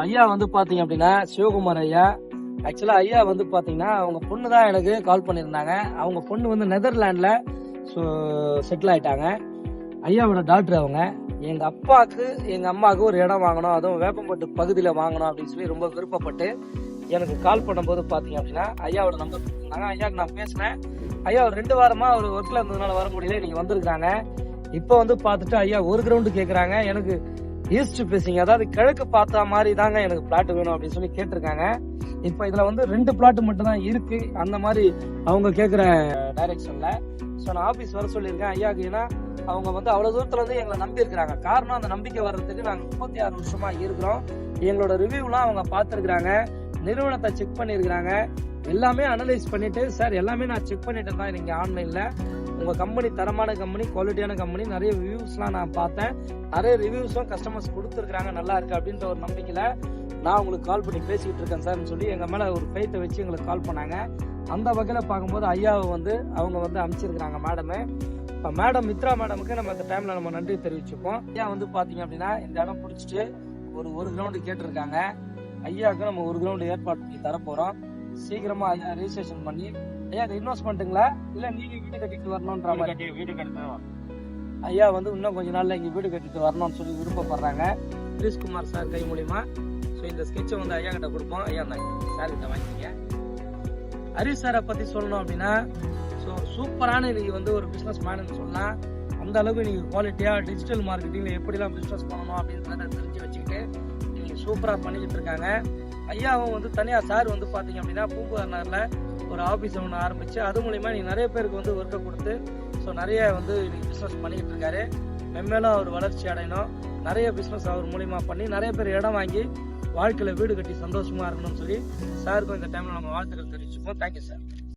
ஐயா வந்து பாத்தீங்க அப்படின்னா சிவகுமார் ஐயா. ஆக்சுவலா ஐயா வந்து பாத்தீங்கன்னா அவங்க பொண்ணு தான் எனக்கு கால் பண்ணியிருந்தாங்க. அவங்க பொண்ணு வந்து நெதர்லாண்ட்ல செட்டில் ஆயிட்டாங்க. ஐயாவோட டாக்டர் அவங்க. எங்க அப்பாவுக்கு எங்க அம்மாவுக்கு ஒரு இடம் வாங்கணும், அதுவும் வேப்பம்பட்டு பகுதியில வாங்கணும் அப்படின்னு சொல்லி ரொம்ப விருப்பப்பட்டு எனக்கு கால் பண்ணும்போது பாத்தீங்க அப்படின்னா ஐயாவோட நம்பர் கொடுத்துருந்தாங்க. ஐயாவுக்கு நான் பேசினேன். ஐயா ஒரு 2 வாரமா ஒரு ஒர்க்ல இருந்ததுனால வர முடியல, நீங்க வந்திருக்காங்க. இப்ப வந்து பாத்துட்டு ஐயா ஒரு கிரவுண்டு கேக்குறாங்க. எனக்கு ஈஸ்ட் பேசிங்க, அதாவது கிழக்கு பார்த்தா மாதிரி தாங்க எனக்கு பிளாட் வேணும் அப்படின்னு சொல்லி கேட்டிருக்காங்க. இப்ப இதுல வந்து 2 பிளாட் மட்டும் தான் இருக்கு அந்த மாதிரி அவங்க கேக்குற டைரக்ஷன்ல. ஸோ நான் ஆபீஸ் வர சொல்லியிருக்கேன் ஐயாக்கு. ஏன்னா அவங்க வந்து அவ்வளவு தூரத்துல வந்து எங்களை நம்பி இருக்கிறாங்க. காரணம் அந்த நம்பிக்கை வர்றதுக்கு நாங்க 36 வருஷமா இருக்கிறோம். எங்களோட ரிவ்யூலாம் அவங்க பார்த்துருக்காங்க, நிறுவனத்தை செக் பண்ணிருக்கிறாங்க, எல்லாமே அனலைஸ் பண்ணிட்டு சார் எல்லாமே நான் செக் பண்ணிட்டு தான் நீங்க ஆன்லைன்ல உங்க கம்பெனி தரமான கம்பெனி, குவாலிட்டியான கம்பெனி, நிறைய ரிவ்யூஸ்லாம் நான் பார்த்தேன், நிறைய ரிவ்யூஸும் கஸ்டமர்ஸ் கொடுத்துருக்காங்க, நல்லா இருக்கு அப்படின்ற ஒரு நம்பிக்கையில நான் உங்களுக்கு கால் பண்ணி பேசிக்கிட்டு இருக்கேன் சார்னு சொல்லி எங்க மேல ஒரு ஃபெய்த்தை வச்சு எங்களுக்கு கால் பண்ணாங்க. அந்த வகையில பார்க்கும்போது ஐயாவை வந்து அவங்க வந்து அமைச்சிருக்கிறாங்க மேடமு. இப்போ மேடம் மித்ரா மேடமுக்கு நம்ம அந்த டைம்ல நம்ம நன்றி தெரிவிச்சுப்போம். ஐயா வந்து பாத்தீங்க அப்படின்னா இந்த இடம் பிடிச்சிட்டு ஒரு கிரவுண்டு கேட்டிருக்காங்க. ஐயாவுக்கு நம்ம ஒரு கிரவுண்டு ஏற்பாடு பண்ணி தரப்போறோம். சீக்கிரமா ஐயா ரெஜிஸ்ட்ரேஷன் பண்ணி ஐயா இன்வெஸ்ட்மெண்ட்டுங்களா இல்ல நீங்க வீடு கட்டிட்டு வரணும்ன்ற மாதிரி? வீடு கட்ட ஐயா வந்து இன்னும் கொஞ்ச நாள்ல இங்க வீடு கட்டிட்டு வரணும்னு சொல்லி விருப்பப்படுறாங்க. கிரீஷ்குமார் சார் கை மூலியமா. ஸோ இந்த ஸ்கெட்சை வந்து ஐயா கிட்ட கொடுப்போம். ஐயா சார் கிட்ட வாங்கிக்கீங்க. ஹரிஷ் சாரை பத்தி சொல்லணும் அப்படின்னா ஸோ சூப்பரான இன்னைக்கு வந்து ஒரு பிசினஸ் மேனு சொல்லலாம். அந்த அளவுக்கு நீங்க குவாலிட்டியா டிஜிட்டல் மார்க்கெட்டிங்ல எப்படிலாம் பிசினஸ் பண்ணணும் அப்படின்றத தெரிஞ்சு வச்சுக்கிட்டு நீங்க சூப்பரா பண்ணிக்கிட்டு இருக்காங்க. ஐயாவும் வந்து தனியா சார் வந்து பாத்தீங்க அப்படின்னா பூம்புகார் நகர்ல ஒரு ஆபீஸ் ஒன்று ஆரம்பிச்சு அது மூலியமா நீங்க நிறைய பேருக்கு வந்து ஒர்க்கை கொடுத்து ஸோ நிறைய வந்து இன்னைக்கு பிசினஸ் பண்ணிக்கிட்டு இருக்காரு. மென்மேலும் அவர் வளர்ச்சி அடையணும், நிறைய பிசினஸ் அவர் மூலியமா பண்ணி நிறைய பேர் இடம் வாங்கி வாழ்க்கையில வீடு கட்டி சந்தோஷமா இருக்கணும்னு சொல்லி சாருக்கும் இந்த டைம்ல நம்ம வாழ்த்துக்கள் தெரிவிச்சுப்போம். Thank you sir.